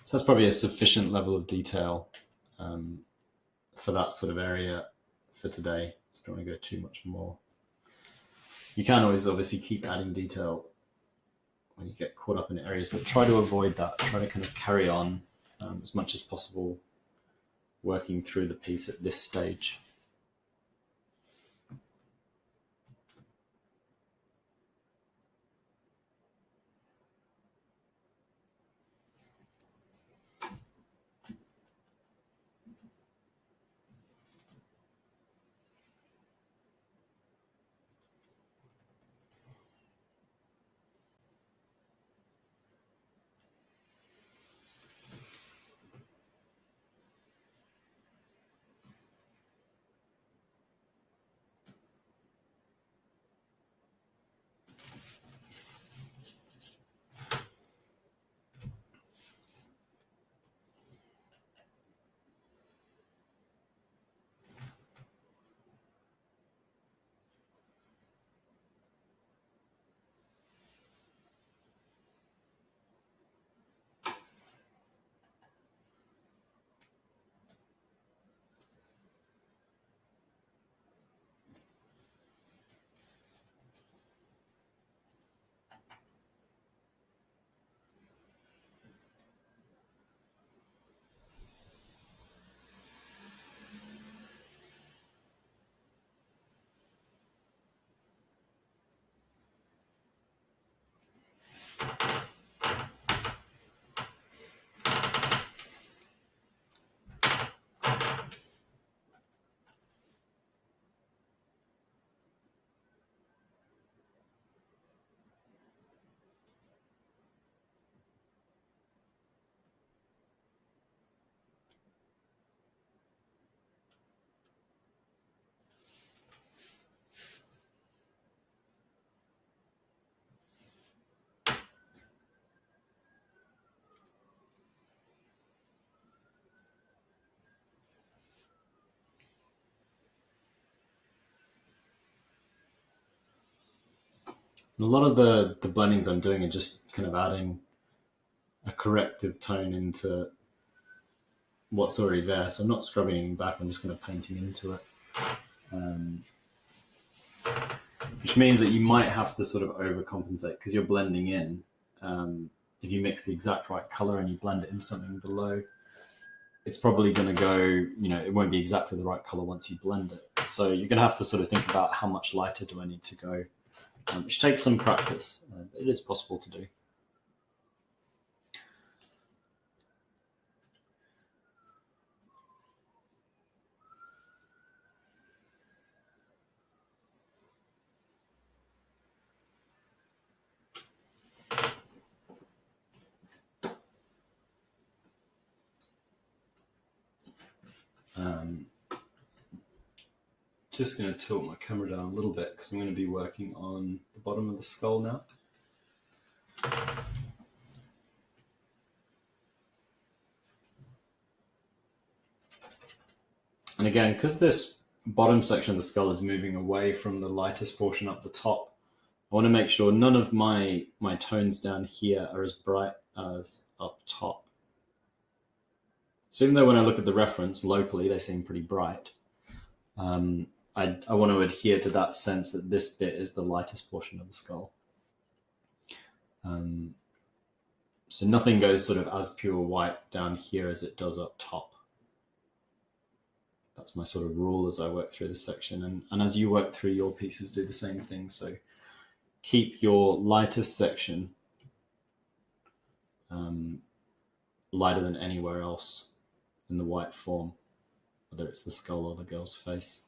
So that's probably a sufficient level of detail for that sort of area for today. So I don't want to go too much more. You can always obviously keep adding detail when you get caught up in areas, but try to avoid that. Try to kind of carry on as much as possible working through the piece at this stage. And a lot of the blendings I'm doing are just kind of adding a corrective tone into what's already there. So I'm not scrubbing back, I'm just kind of painting into it. Which means that you might have to sort of overcompensate because you're blending in. If you mix the exact right color and you blend it into something below, it's probably going to go, it won't be exactly the right color once you blend it. So you're going to have to sort of think about how much lighter do I need to go, which takes some practice. It is possible to do. Just going to tilt my camera down a little bit because I'm going to be working on the bottom of the skull now. And again, because this bottom section of the skull is moving away from the lightest portion up the top, I want to make sure none of my tones down here are as bright as up top. So even though when I look at the reference locally, they seem pretty bright, I want to adhere to that sense that this bit is the lightest portion of the skull. So nothing goes sort of as pure white down here as it does up top. That's my sort of rule as I work through this section. And as you work through your pieces, do the same thing. So keep your lightest section lighter than anywhere else in the white form, whether it's the skull or the girl's face.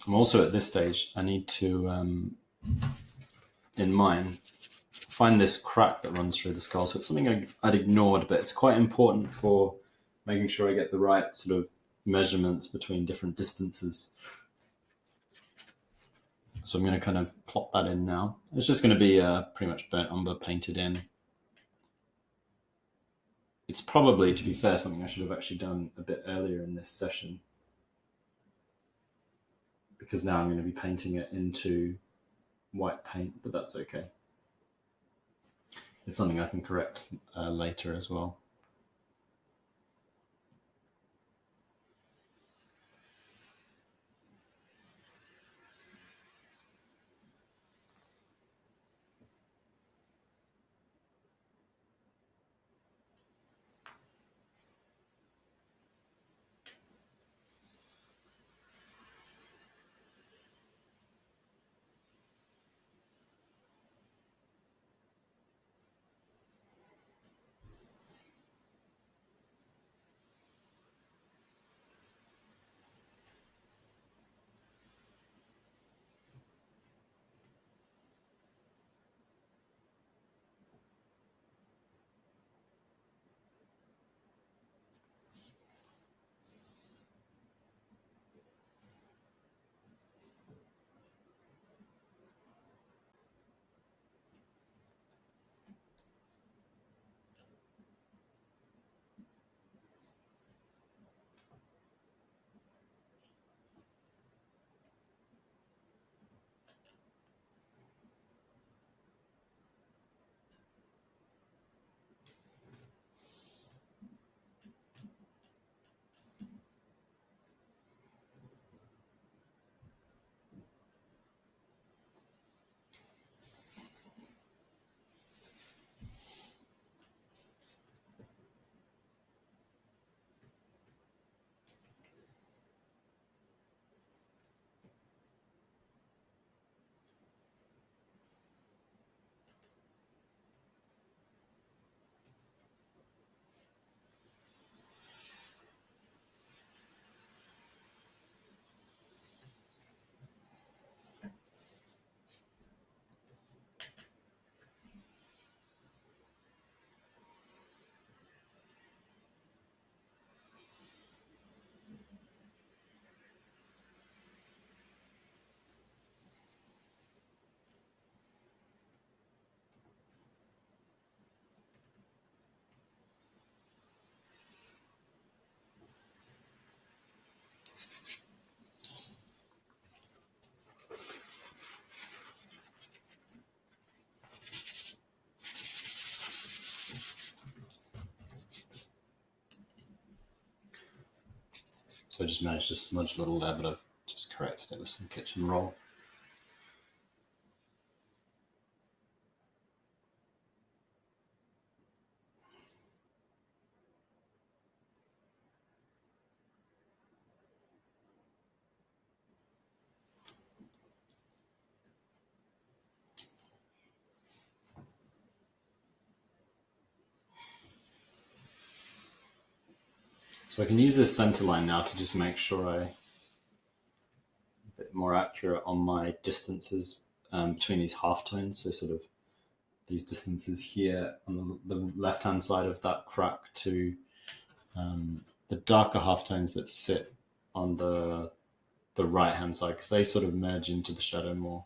I'm also at this stage, I need to, in mine, find this crack that runs through the skull. So it's something I'd ignored, but it's quite important for making sure I get the right sort of measurements between different distances. So I'm going to kind of plop that in now. It's just going to be pretty much burnt umber painted in. It's probably, to be fair, something I should have actually done a bit earlier in this session, because now I'm going to be painting it into white paint, but that's okay. It's something I can correct later as well. So I just managed to smudge a little there, but I've just corrected it with some kitchen roll. So I can use this center line now to just make sure I'm a bit more accurate on my distances between these halftones. So sort of these distances here on the left-hand side of that crack to the darker halftones that sit on the right-hand side, because they sort of merge into the shadow more.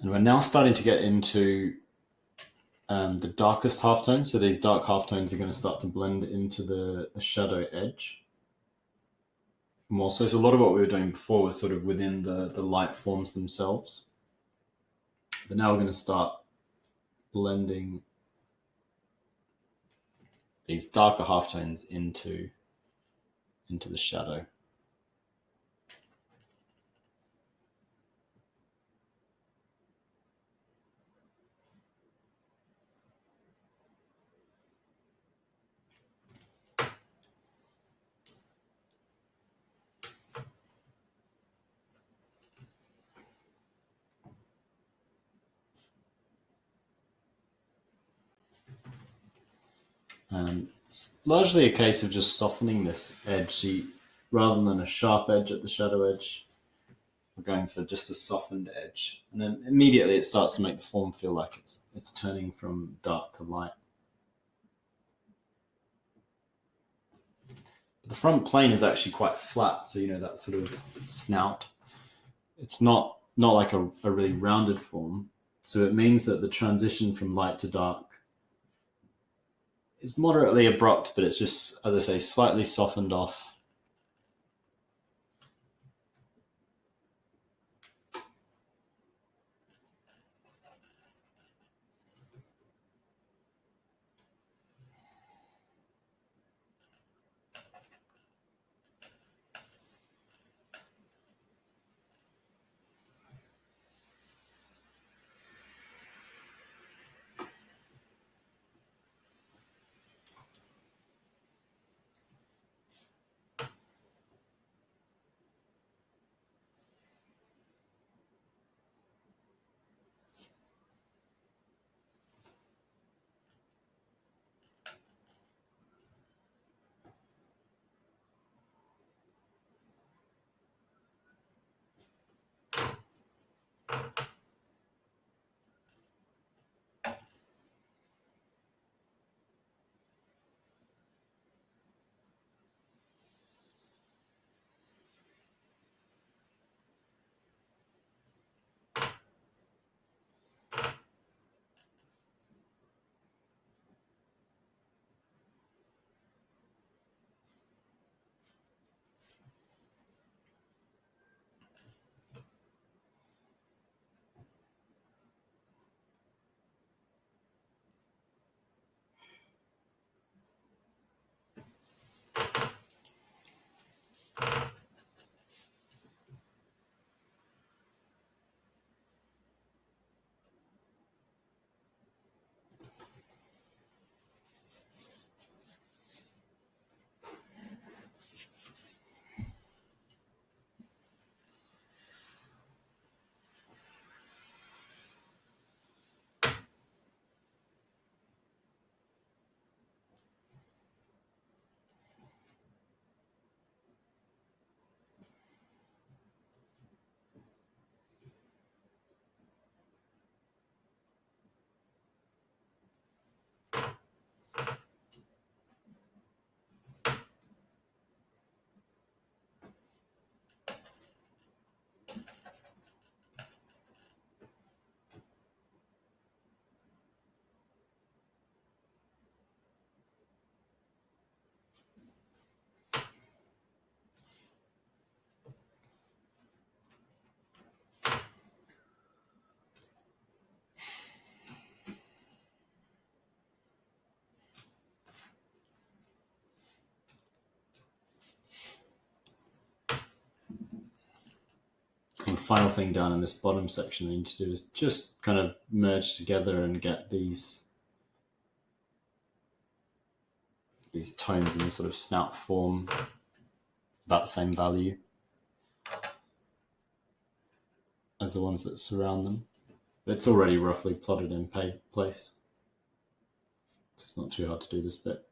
And we're now starting to get into the darkest halftones. So these dark halftones are going to start to blend into the shadow edge more so. So a lot of what we were doing before was sort of within the light forms themselves. But now we're going to start blending these darker halftones into the shadow. And it's largely a case of just softening this edge. See, rather than a sharp edge at the shadow edge, we're going for just a softened edge. And then immediately it starts to make the form feel like it's turning from dark to light. The front plane is actually quite flat, so that sort of snout. It's not like a really rounded form, so it means that the transition from light to dark is moderately abrupt, but it's just, as I say, slightly softened off. And the final thing down in this bottom section I need to do is just kind of merge together and get these tones in the sort of snout form about the same value as the ones that surround them. But it's already roughly plotted in place, so it's not too hard to do this bit.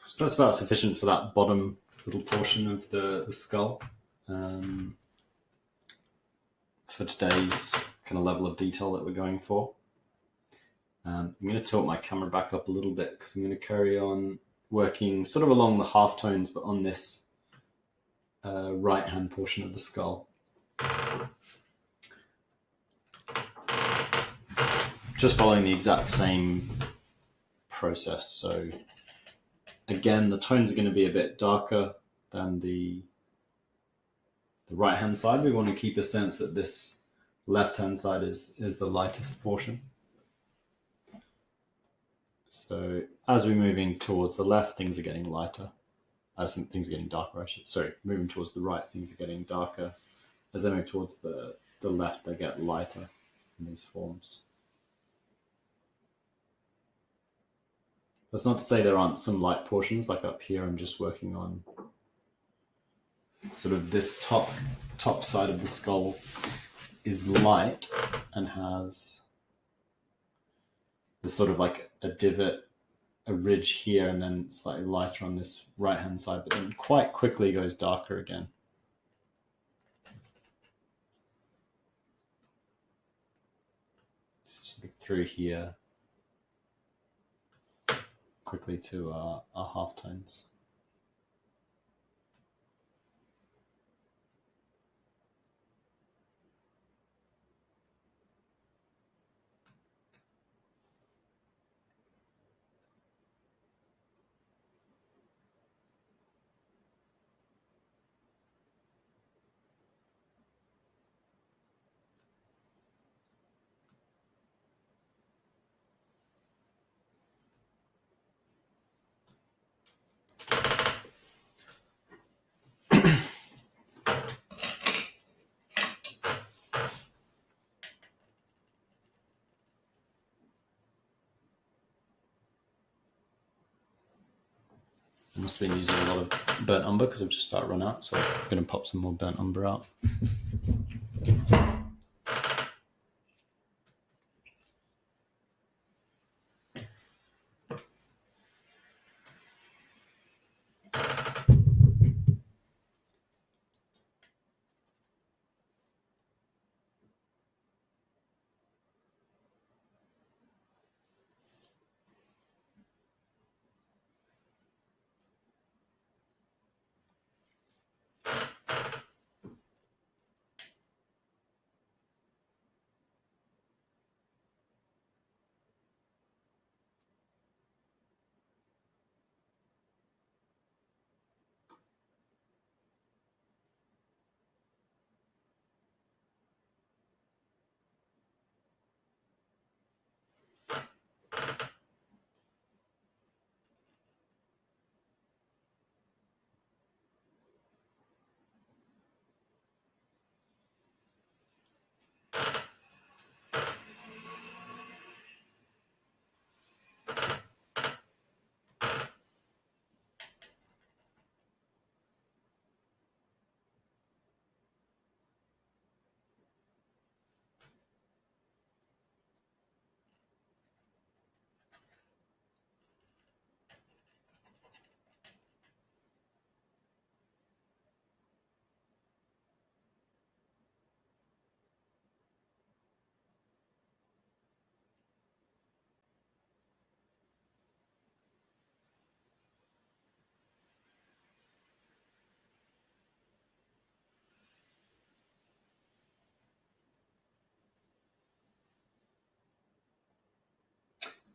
So that's about sufficient for that bottom little portion of the skull. For today's kind of level of detail that we're going for. I'm going to tilt my camera back up a little bit because I'm going to carry on working sort of along the half tones, but on this right hand portion of the skull. Just following the exact same process. So again, the tones are going to be a bit darker than the right hand side. We want to keep a sense that this left hand side is the lightest portion. So as we're moving towards the left, things are getting lighter. As things are getting darker, moving towards the right, things are getting darker. As they move towards the left, they get lighter in these forms. That's not to say there aren't some light portions, like up here I'm just working on sort of this top side of the skull is light and has the sort of like a divot, a ridge here, and then slightly lighter on this right hand side, but then quite quickly goes darker again. Sort of through here, quickly to our half tones. I must have been using a lot of burnt umber because I've just about run out, so I'm going to pop some more burnt umber out.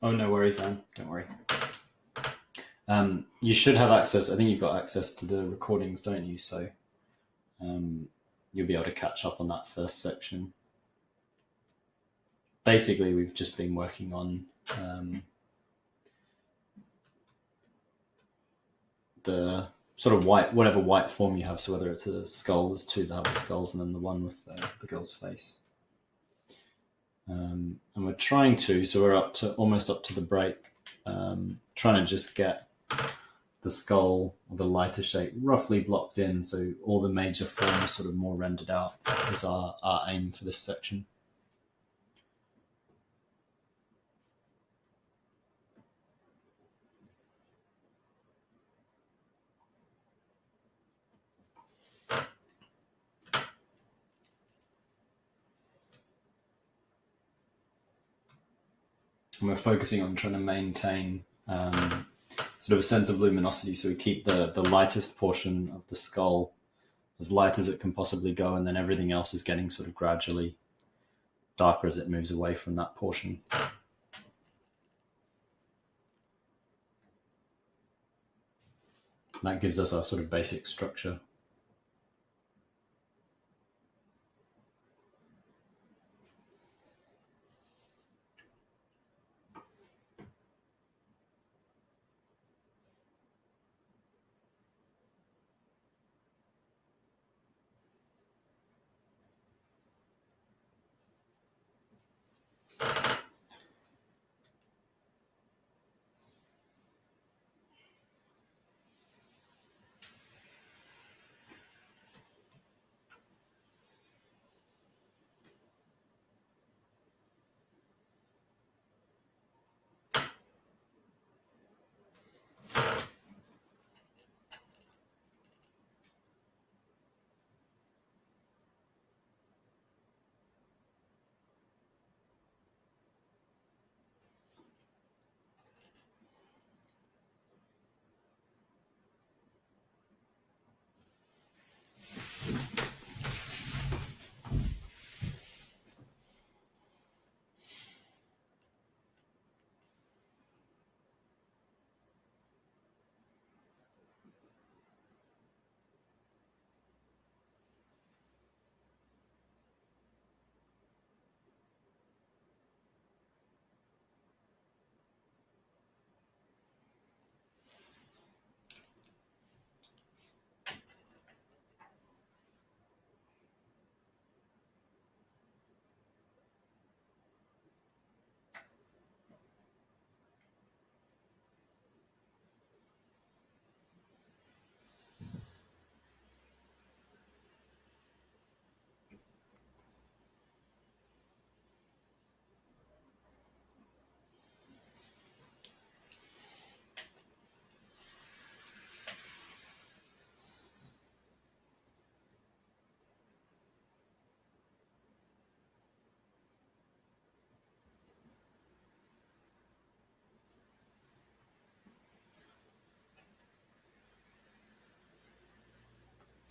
Oh, no worries, Anne. Don't worry. You should have access. I think you've got access to the recordings, don't you? So you'll be able to catch up on that first section. Basically, we've just been working on the sort of whatever white form you have. So whether it's a skull, there's two that have the skulls, and then the one with the girl's face. And we're trying to, so we're almost up to the break, trying to just get the skull, or the lighter shape, roughly blocked in, so all the major forms sort of more rendered out is our aim for this section. And we're focusing on trying to maintain sort of a sense of luminosity, so we keep the lightest portion of the skull as light as it can possibly go, and then everything else is getting sort of gradually darker as it moves away from that portion. That gives us our sort of basic structure.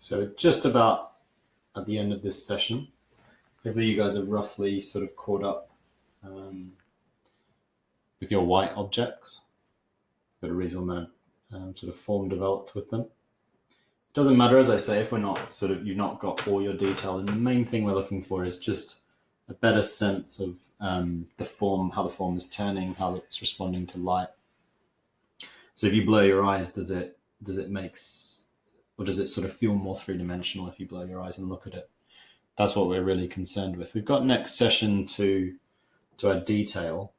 So just about at the end of this session, hopefully you guys are roughly sort of caught up with your white objects, got a reasonable amount of sort of form developed with them. It doesn't matter, as I say, if you've not got all your detail, and the main thing we're looking for is just a better sense of the form, how the form is turning, how it's responding to light. So if you blur your eyes, does it or does it sort of feel more three-dimensional if you blur your eyes and look at it? That's what we're really concerned with. We've got next session to add detail.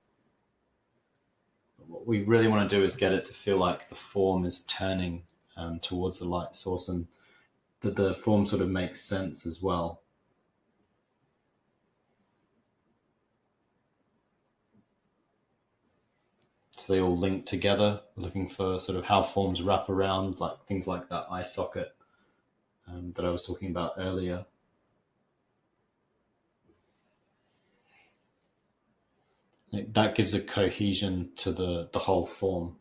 But what we really want to do is get it to feel like the form is turning towards the light source, and that the form sort of makes sense as well. So they all link together. We're looking for sort of how forms wrap around, like things like that eye socket that I was talking about earlier. That gives a cohesion to the whole form.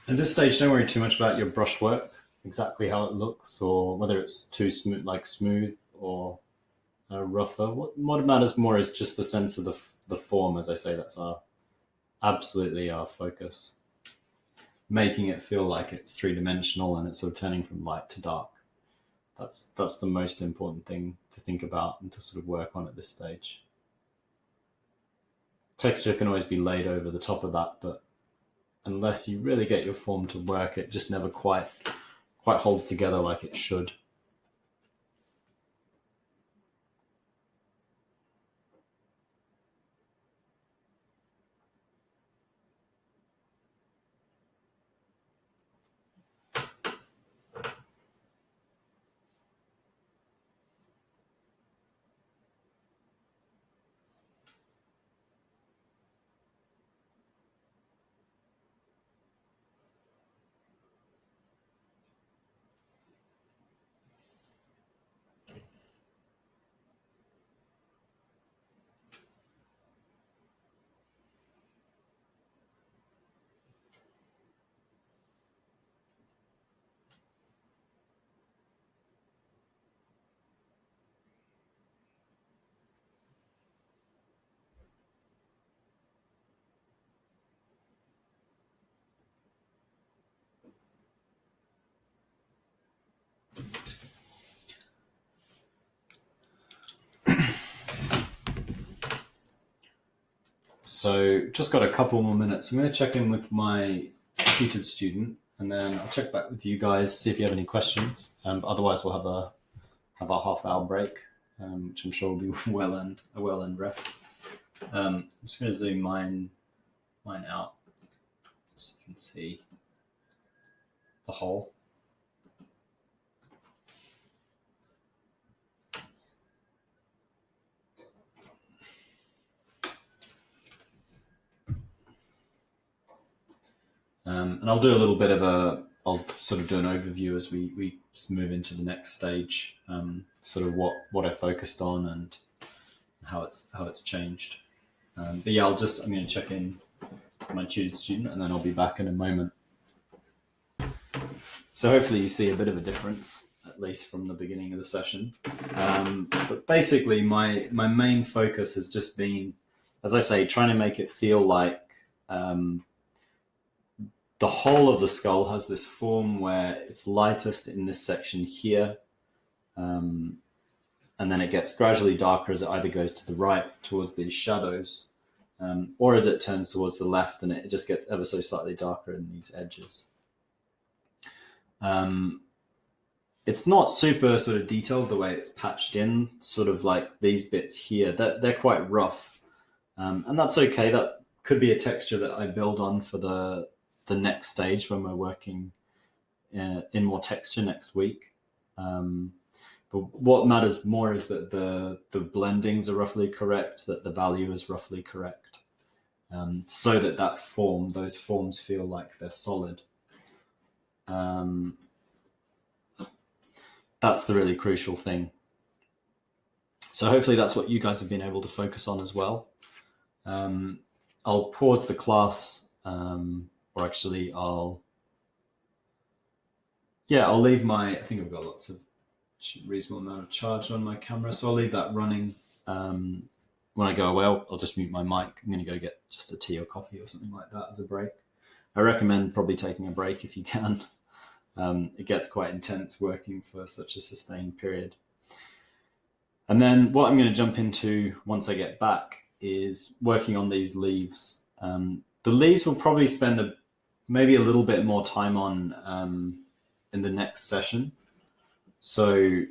At this stage, don't worry too much about your brushwork, exactly how it looks, or whether it's too smooth, like smooth, or rougher. What matters more is just the sense of the form. As I say, that's absolutely our focus. Making it feel like it's three-dimensional and it's sort of turning from light to dark. That's the most important thing to think about and to sort of work on at this stage. Texture can always be laid over the top of that, but unless you really get your form to work, it just never quite holds together like it should. So just got a couple more minutes. I'm going to check in with my tutored student, and then I'll check back with you guys, see if you have any questions. Otherwise, we'll have our half-hour break, which I'm sure will be a well-earned rest. I'm just going to zoom mine out so you can see the whole. And I'll do a little bit of I'll sort of do an overview as we move into the next stage, sort of what I focused on and how it's changed. But yeah, I'm going to check in with my tutored student, and then I'll be back in a moment. So hopefully you see a bit of a difference, at least from the beginning of the session. But basically, my main focus has just been, as I say, trying to make it feel like the whole of the skull has this form where it's lightest in this section here, and then it gets gradually darker as it either goes to the right towards these shadows, or as it turns towards the left and it just gets ever so slightly darker in these edges. It's not super sort of detailed the way it's patched in, sort of like these bits here. They're quite rough, and that's okay. That could be a texture that I build on for the next stage when we're working in more texture next week. But what matters more is that the blendings are roughly correct, that the value is roughly correct, so that those forms feel like they're solid. That's the really crucial thing. So hopefully that's what you guys have been able to focus on as well. I'll pause the class, or actually I'll leave I think I've got lots of reasonable amount of charge on my camera, so I'll leave that running. When I go away, I'll just mute my mic. I'm going to go get just a tea or coffee or something like that as a break. I recommend probably taking a break if you can. It gets quite intense working for such a sustained period. And then what I'm going to jump into once I get back is working on these leaves. The leaves we'll probably spend maybe a little bit more time on in the next session. So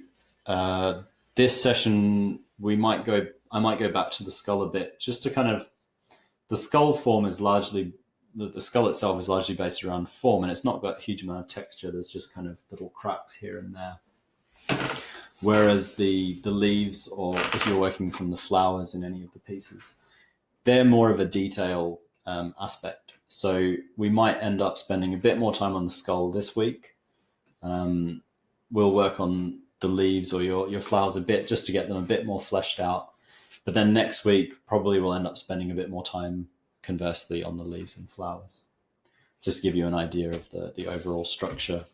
this session I might go back to the skull a bit, just to kind of, the skull form is largely, the skull itself is largely based around form, and it's not got a huge amount of texture. There's just kind of little cracks here and there. Whereas the leaves, or if you're working from the flowers in any of the pieces, they're more of a detail aspect. So we might end up spending a bit more time on the skull this week. We'll work on the leaves or your flowers a bit, just to get them a bit more fleshed out. But then next week, probably we'll end up spending a bit more time, conversely, on the leaves and flowers. just give you an idea of the overall structure.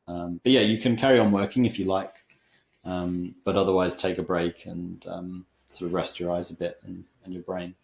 But yeah, you can carry on working if you like, but otherwise take a break and sort of rest your eyes a bit and your brain.